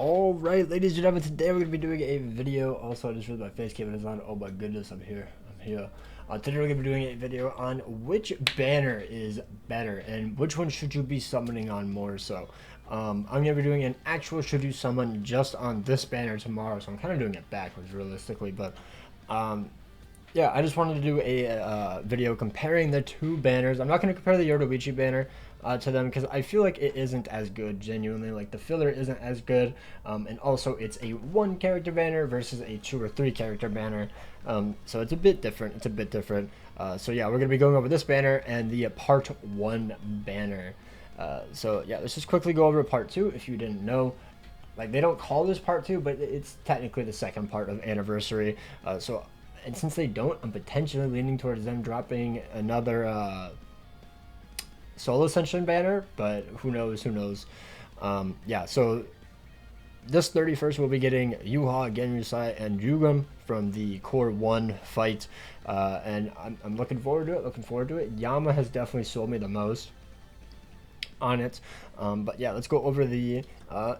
Alright, ladies and gentlemen, today we're going to be doing a video. Also, I just realized my face cam is on. Oh my goodness, I'm here. Today we're going to be doing a video on which banner is better and which one should you be summoning on more so. I'm going to be doing an actual should you summon just on this banner tomorrow, so I'm kind of doing it backwards realistically, but yeah, I just wanted to do a video comparing the two banners. I'm not going to compare the Yhwach banner to them because I feel like it isn't as good, genuinely. Like, the filler isn't as good, and also it's a 1 character banner versus a 2 or 3 character banner, so it's a bit different. So yeah, we're going to be going over this banner and the part 1 banner. So yeah, let's just quickly go over part 2 if you didn't know. Like, they don't call this part 2, but it's technically the second part of Anniversary. And since they don't, I'm potentially leaning towards them dropping another Soul Ascension banner, but who knows, yeah, so this 31st we'll be getting Yhwach, Grimmjow, and Jugram from the Core 1 fight, and I'm looking forward to it. Yama has definitely sold me the most on it, but yeah, let's go over the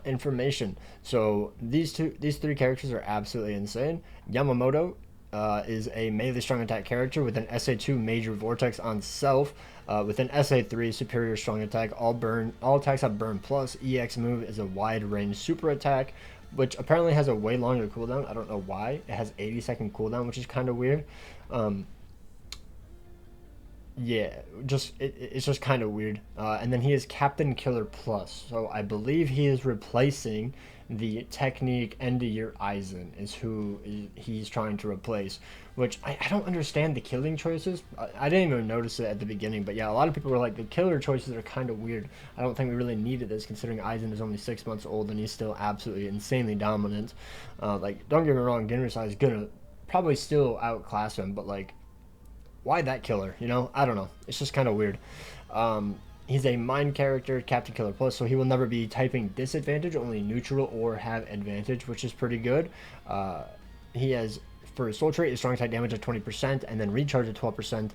information. So these 3 characters are absolutely insane. Yamamoto is a melee strong attack character with an SA2 major vortex on self, with an SA3 superior strong attack. All attacks have burn plus. EX move is a wide range super attack, which apparently has a way longer cooldown. I don't know why. It has 80-second cooldown, which is kind of weird. Yeah, it's just kind of weird. And then he is Captain Killer Plus, so I believe he is replacing the Technique End of Year Aizen is who he's trying to replace, which I don't understand the killing choices. I didn't even notice it at the beginning, but yeah, a lot of people were like, the killer choices are kind of weird. I don't think we really needed this, considering Aizen is only 6 months old and he's still absolutely insanely dominant. Like, don't get me wrong, Grimmjow is gonna probably still outclass him, but like, why that killer? You know, I don't know. It's just kind of weird. He's a mind character, Captain Killer Plus, so he will never be typing disadvantage, only neutral or have advantage, which is pretty good. He has, for his soul trait, his strong attack damage at 20%, and then recharge at 12%,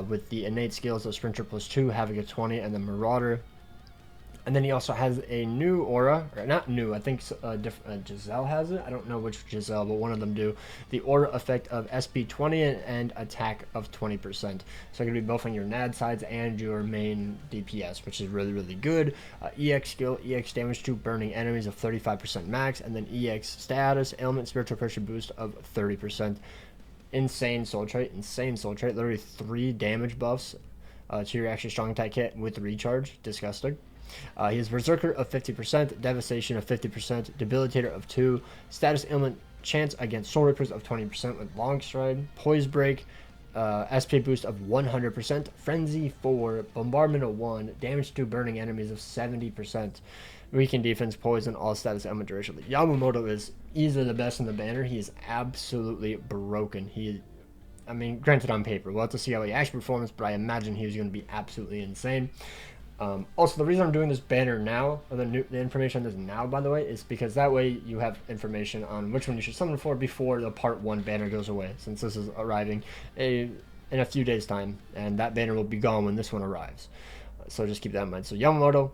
with the innate skills of Sprinter plus 2, having a 20, and then Marauder. And then he also has a new aura, or not new, I think Giselle has it. I don't know which Giselle, but one of them do. The aura effect of SP 20 and attack of 20%. So it can be both on your NAD sides and your main DPS, which is really, really good. EX skill, EX damage to burning enemies of 35% max, and then EX status, ailment, spiritual pressure boost of 30%. Insane soul trait, literally 3 damage buffs to your actually strong attack kit with recharge. Disgusting. He has Berserker of 50%, Devastation of 50%, Debilitator of 2, Status Ailment Chance against Soul Rippers of 20% with Long Stride, Poise Break, SP boost of 100%, Frenzy 4, Bombardment of 1, Damage to Burning Enemies of 70%, Weaken Defense, Poison, all status ailment duration. Yamamoto is easily the best in the banner. He is absolutely broken. I mean, granted on paper, we'll have to see how he actually performs, but I imagine he's going to be absolutely insane. Also, the reason I'm doing this banner now, or the information on this now, by the way, is because that way you have information on which one you should summon for before the part 1 banner goes away, since this is arriving in a few days' time, and that banner will be gone when this one arrives. So just keep that in mind. So Yamamoto,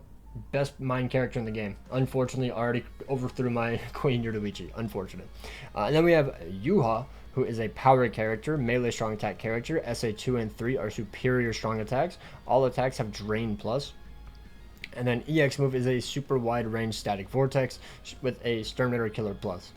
best mind character in the game. Unfortunately, already overthrew my Queen Yhwach. Unfortunate. And then we have Yhwach, who is a power character, melee strong attack character. SA2 and 3 are superior strong attacks. All attacks have Drain Plus. And then EX move is a super wide range static vortex with a Exterminator Killer Plus.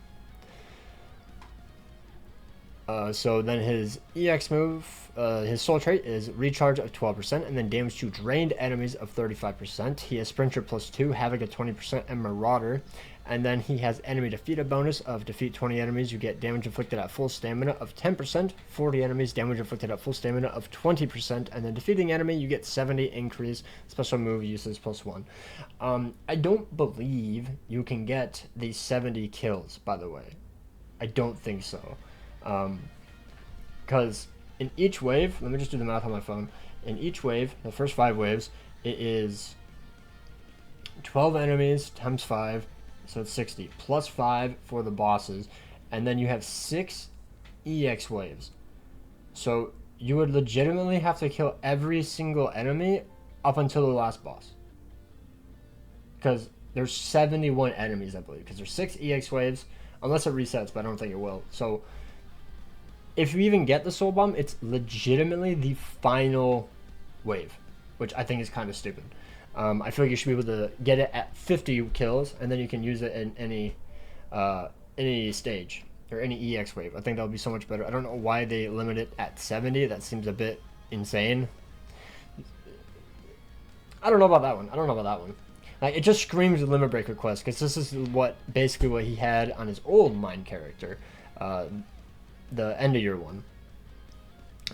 So then his EX move, his soul trait is recharge of 12%, and then damage to drained enemies of 35%. He has Sprinter plus 2, Havoc at 20%, and Marauder. And then he has enemy defeated bonus of defeat 20 enemies, you get damage inflicted at full stamina of 10%, 40 enemies, damage inflicted at full stamina of 20%, and then defeating enemy, you get 70 increase, special move uses plus 1. I don't believe you can get these 70 kills, by the way. I don't think so. Because in each wave, let me just do the math on my phone. In each wave, the first 5 waves, it is 12 enemies times 5, so it's 60, plus 5 for the bosses, and then you have 6 EX waves. So you would legitimately have to kill every single enemy up until the last boss. Because there's 71 enemies, I believe, because there's 6 EX waves, unless it resets, but I don't think it will. So if you even get the Soul Bomb, it's legitimately the final wave, which I think is kind of stupid. I feel like you should be able to get it at 50 kills, and then you can use it in any stage or any EX wave. I think that would be so much better. I don't know why they limit it at 70. That seems a bit insane. I don't know about that one. Like, it just screams Limit Break request, because this is basically what he had on his old Mind character, the end of year one.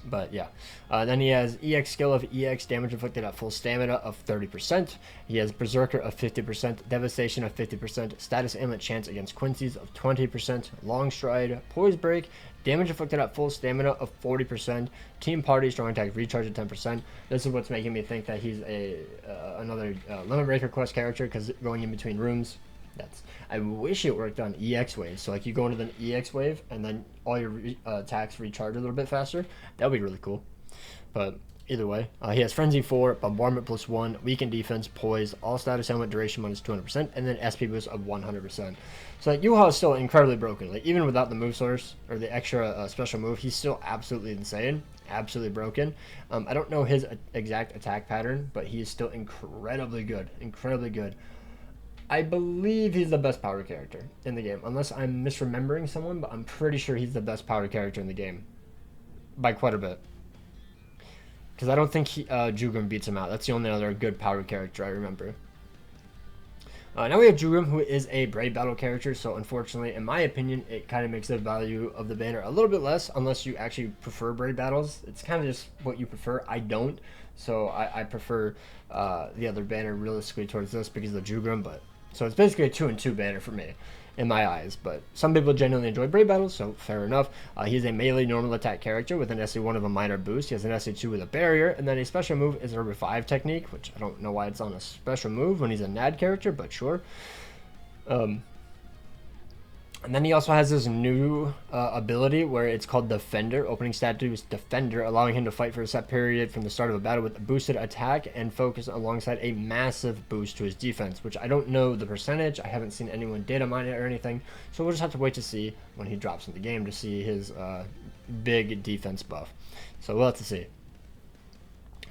But yeah, then he has EX skill of EX, damage inflicted at full stamina of 30%. He has Berserker of 50%, Devastation of 50%, Status Ailment chance against Quincy's of 20%, Long Stride, Poise Break, damage inflicted at full stamina of 40%, Team Party strong attack recharge at 10%. This is what's making me think that he's another Limit Breaker quest character, because going in between rooms. I wish it worked on EX waves. So like you go into the EX wave and then all your attacks recharge a little bit faster. That would be really cool. But either way, he has Frenzy 4, Bombardment +1, Weaken Defense, Poise, all status ailment duration minus 200%, and then SP boost of 100%. So like Yhwach is still incredibly broken. Like even without the move source or the extra special move, he's still absolutely insane, absolutely broken. I don't know his exact attack pattern, but he is still incredibly good, incredibly good. I believe he's the best power character in the game, unless I'm misremembering someone, but I'm pretty sure he's the best power character in the game by quite a bit. Because I don't think Jugram beats him out. That's the only other good power character I remember. Now we have Jugram, who is a Brave Battle character, so unfortunately, in my opinion, it kind of makes the value of the banner a little bit less, unless you actually prefer Brave Battles. It's kind of just what you prefer. I don't, so I prefer the other banner realistically towards this because of the Jugram, but so it's basically a 2-2 banner for me, in my eyes. But some people genuinely enjoy Brave Battles, so fair enough. He's a melee normal attack character with an SE1 of a minor boost. He has an SE2 with a barrier, and then a special move is a revive technique, which I don't know why it's on a special move when he's a NAD character, but sure. And then he also has this new ability where it's called Defender. Opening stat is Defender, allowing him to fight for a set period from the start of a battle with a boosted attack and focus alongside a massive boost to his defense, which I don't know the percentage. I haven't seen anyone data mine it or anything, so we'll just have to wait to see when he drops in the game to see his big defense buff. So we'll have to see.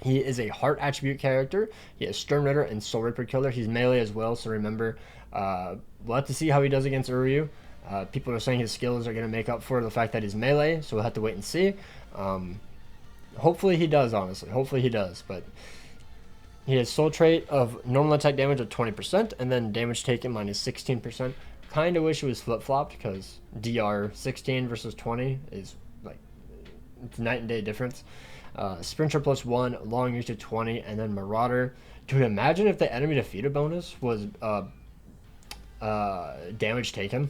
He is a heart attribute character. He has Stern Ritter and Soul Reaper Killer. He's melee as well, so remember, we'll have to see how he does against Uryu. People are saying his skills are going to make up for the fact that he's melee, so we'll have to wait and see. Hopefully he does, honestly. Hopefully he does, but he has Soul Trait of normal attack damage of 20%, and then damage taken minus 16%. Kind of wish it was flip-flopped, because DR 16 versus 20 is like, it's night and day difference. Sprinter +1, long reach to 20, and then Marauder. Dude, imagine if the enemy defeated bonus was damage taken.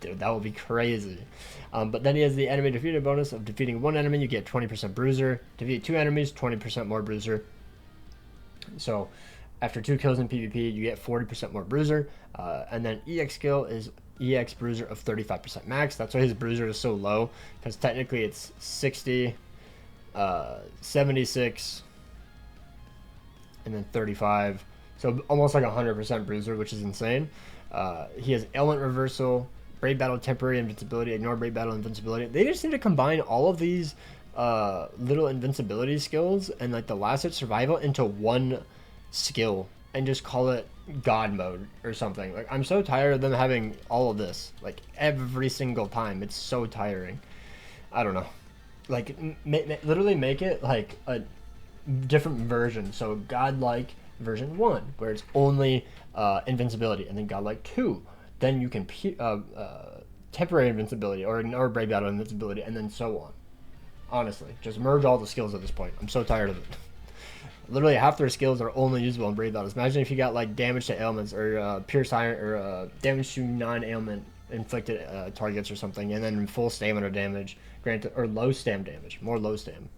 Dude, that would be crazy. But then he has the enemy defeated bonus of defeating one enemy, you get 20% bruiser. Defeat 2 enemies, 20% more bruiser. So after 2 kills in PvP, you get 40% more bruiser. And then EX skill is EX bruiser of 35% max. That's why his bruiser is so low, because technically it's 60, 76, and then 35. So almost like 100% bruiser, which is insane. He has ailment reversal, Brave Battle temporary invincibility, ignore Brave Battle invincibility. They just need to combine all of these little invincibility skills and like the last hit survival into one skill and just call it God mode or something. Like, I'm so tired of them having all of this like every single time. It's so tiring. I don't know. Like literally make it like a different version. So godlike version 1 where it's only invincibility, and then godlike 2 then you can temporary invincibility or ignore Brave Battle invincibility, and then so on. Honestly, just merge all the skills at this point. I'm so tired of it. Literally half their skills are only usable in Brave Battles. Imagine if you got like damage to ailments or pierce iron or damage to non-ailment inflicted targets or something, and then full stamina damage granted, or low stam damage, more low stam.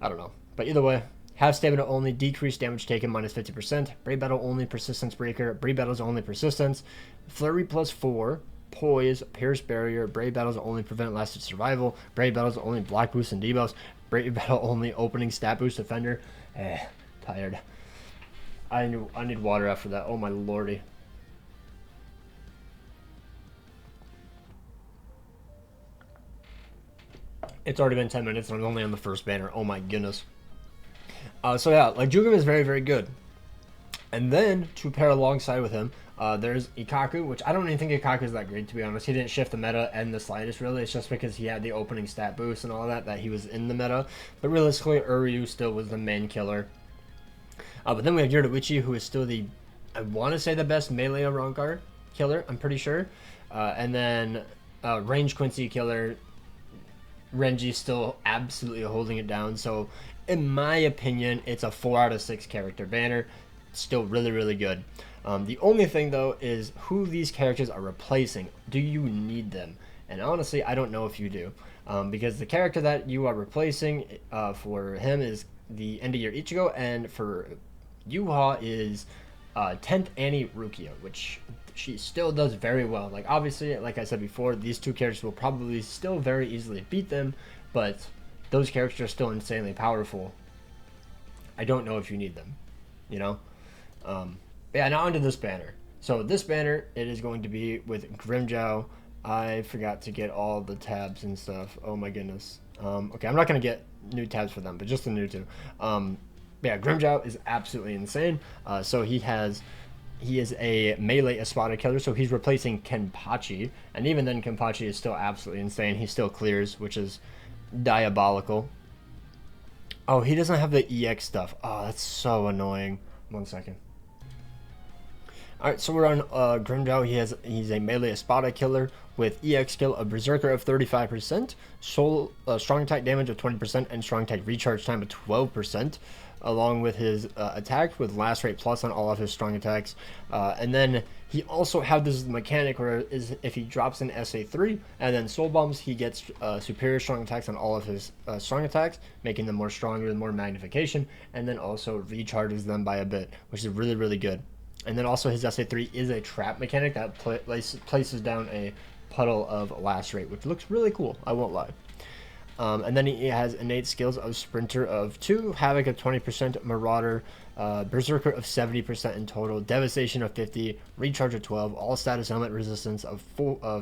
I don't know, but either way, half stamina only, decreased damage taken minus 50%, Brave Battle only, persistence breaker, Brave Battles only persistence, flurry +4, poise, pierce barrier, Brave Battles only prevent lasted survival, Brave Battles only block boost and debuffs, Brave Battle only opening stat boost defender. Tired. I need water after that. Oh my lordy. It's already been 10 minutes and I'm only on the first banner. Oh my goodness. So yeah, like Jugram is very, very good. And then to pair alongside with him, there's Ikaku, which I don't even think Ikaku is that great, to be honest. He didn't shift the meta and the slightest, really. It's just because he had the opening stat boost and all that he was in the meta. But realistically, Uryu still was the main killer. But then we have Yhwach, who is still the, I want to say, the best melee Rankar killer, I'm pretty sure. And then range Quincy killer, Renji still absolutely holding it down. So in my opinion, it's a 4 out of 6 character banner. Still really, really good. The only thing though is who these characters are replacing. Do you need them? And honestly, I don't know if you do, because the character that you are replacing for him is the end of year Ichigo, and for Yhwach is 10th Annie Rukia, which she still does very well. Like obviously, like I said before, these two characters will probably still very easily beat them, but those characters are still insanely powerful. I don't know if you need them, you know. Yeah, now onto this banner. So this banner, it is going to be with Grimmjow. I forgot to get all the tabs and stuff. Oh my goodness. Okay, I'm not going to get new tabs for them, but just the new two. Yeah, Grimmjow is absolutely insane. So he is a melee Espada killer, so he's replacing Kenpachi. And even then, Kenpachi is still absolutely insane. He still clears, which is diabolical. Oh, he doesn't have the EX stuff. Oh, that's so annoying. 1 second. Alright, so we're on Grimmjow. He's a melee Espada killer with EX skill of Berserker of 35%, strong attack damage of 20%, and strong attack recharge time of 12%, along with his attack with last rate plus on all of his strong attacks. And then he also has this mechanic where if he drops an SA3 and then soul bombs, he gets superior strong attacks on all of his strong attacks, making them more stronger and more magnification, and then also recharges them by a bit, which is really, really good. And then also his SA3 is a trap mechanic that places down a puddle of last rate, which looks really cool, I won't lie. And then he has innate skills of Sprinter of 2, Havoc of 20%, Marauder, Berserker of 70% in total, Devastation of 50, Recharge of 12, All Status Element Resistance of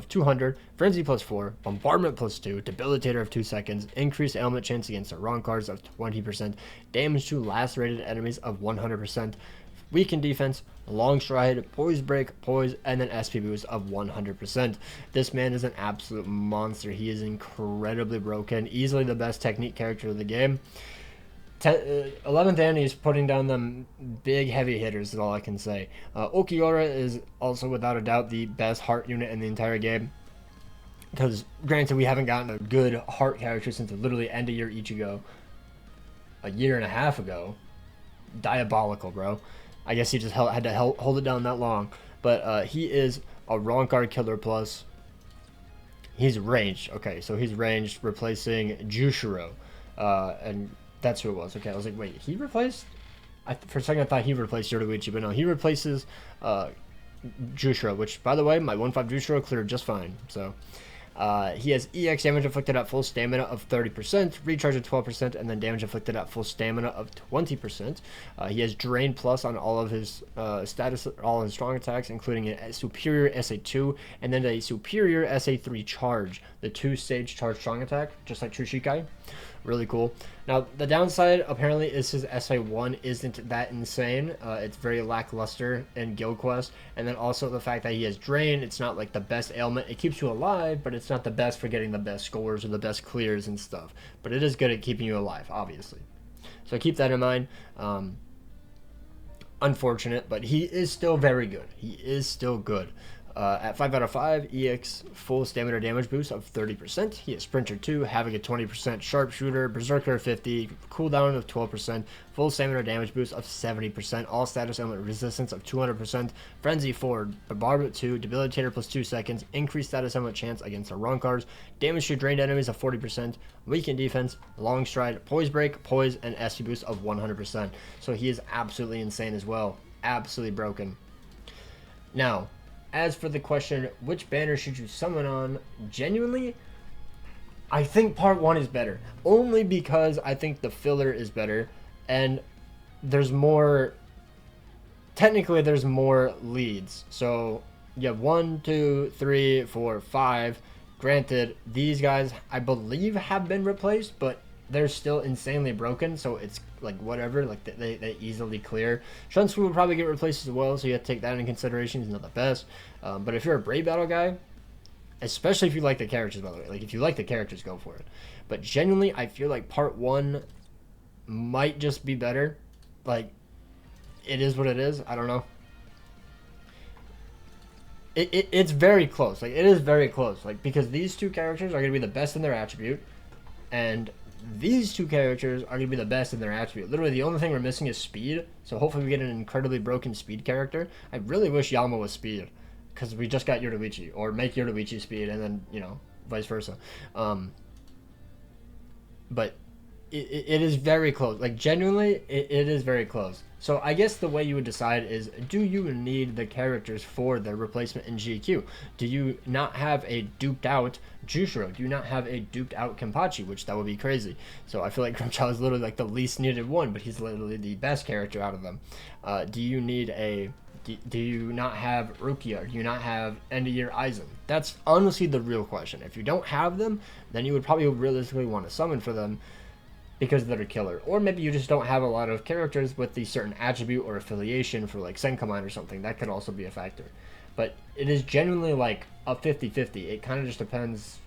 200, Frenzy plus 4, Bombardment plus 2, Debilitator of 2 seconds, Increased Ailment Chance against the Rankars of 20%, Damage to Lacerated Enemies of 100%, Weaken Defense, Long Stride, Poise Break, Poise, and then SP Boost of 100%. This man is an absolute monster. He is incredibly broken. Easily the best technique character of the game. 11th Annie is putting down them big heavy hitters is all I can say. Ulquiorra is also without a doubt the best heart unit in the entire game. Because granted, we haven't gotten a good heart character since literally end of year Ichigo a year and a half ago. Diabolical, bro. I guess he just had to hold it down that long. But he is a Rankar killer plus. He's ranged. Okay, so he's ranged, replacing Jushiro. And that's who it was. Okay, I was like, wait, he replaced? For a second I thought he replaced Yhwach, but no, he replaces Jushiro, which, by the way, my 1-5 Jushiro cleared just fine. So he has EX damage inflicted at full stamina of 30%, recharge of 12%, and then damage inflicted at full stamina of 20%. He has Drain Plus on all of his all his strong attacks, including a superior SA2 and then a superior SA3 charge, the 2-stage charge strong attack, just like True Shikai. Really cool. Now, the downside apparently is his SA1 isn't that insane. It's very lackluster in Guild Quest. And then also the fact that he has Drain, it's not like the best ailment. It keeps you alive, but it's not the best for getting the best scores or the best clears and stuff. But it is good at keeping you alive, obviously. So keep that in mind. Unfortunate, but he is still very good. He is still good. At 5 out of 5, EX full stamina damage boost of 30%. He has Sprinter 2, having a 20%, Sharpshooter, Berserker 50, cooldown of 12%, full stamina damage boost of 70%, all status element resistance of 200%, Frenzy 4, Bombardment 2, Debilitator plus 2 seconds, increased status element chance against the Rankars, damage to drained enemies of 40%, weaken defense, long stride, poise break, poise, and SP boost of 100%. So he is absolutely insane as well. Absolutely broken. Now, as for the question, which banner should you summon on? Genuinely, I think part 1 is better. Only because I think the filler is better. And there's more technically there's more leads. So you have 1, 2, 3, 4, 5. Granted, these guys I believe have been replaced, but they're still insanely broken. So it's like whatever. Like they easily clear. Shunsfu will probably get replaced as well, so you have to take that into consideration. He's not the best, but if you're a Brave Battle guy, especially if you like the characters, by the way, like if you like the characters, go for it. But genuinely, I feel like part 1 might just be better. Like, it is what it is. I don't know. It's very close. Like, it is very close. Like, because these two characters are going to be the best in their attribute, and these two characters are going to be the best in their attribute. Literally, the only thing we're missing is speed. So hopefully we get an incredibly broken speed character. I really wish Yama was speed, because we just got Yoruichi, or make Yoruichi speed, and then, you know, vice versa. But it is very close. Like, genuinely, it is very close. So I guess the way you would decide is, do you need the characters for their replacement in GQ? Do you not have a duped out Jushiro? Do you not have a duped out Kenpachi? Which that would be crazy. So I feel like Grimmjow is literally like the least needed one, but he's literally the best character out of them. Do you need a... Do you not have Ulquiorra? Do you not have end of year Aizen? That's honestly the real question. If you don't have them, then you would probably realistically want to summon for them, because they're a killer. Or maybe you just don't have a lot of characters with the certain attribute or affiliation for like Senkaman or something. That could also be a factor. But it is genuinely like a 50-50. It kind of just depends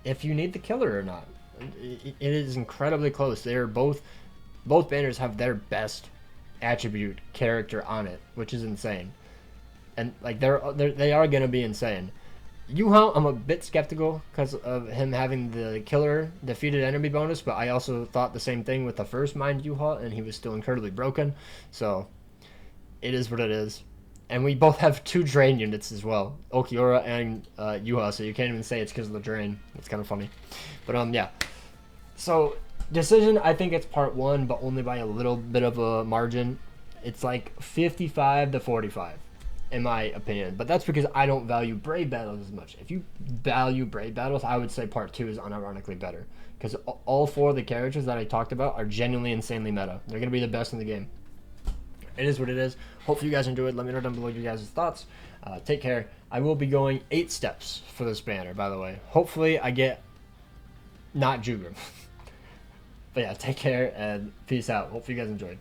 if you need the killer or not. It is incredibly close. They're both banners have their best attribute character on it, which is insane. And like they are going to be insane. Yhwach, I'm a bit skeptical because of him having the killer defeated enemy bonus, but I also thought the same thing with the first Mind Yhwach, and he was still incredibly broken. So it is what it is. And we both have 2 drain units as well, Ulquiorra and Yhwach, so you can't even say it's because of the drain. It's kind of funny. But yeah. So decision, I think it's part 1, but only by a little bit of a margin. It's like 55-45. In my opinion, but that's because I don't value Brave Battles as much. If you value Brave Battles, I would say part 2 is unironically better, because all 4 of the characters that I talked about are genuinely insanely meta. They're going to be the best in the game. It is what it is. Hopefully you guys enjoyed. Let me know down below your guys' thoughts. Take care. I will be going 8 steps for this banner, by the way. Hopefully I get not Jugram. But yeah, take care and peace out. Hopefully you guys enjoyed.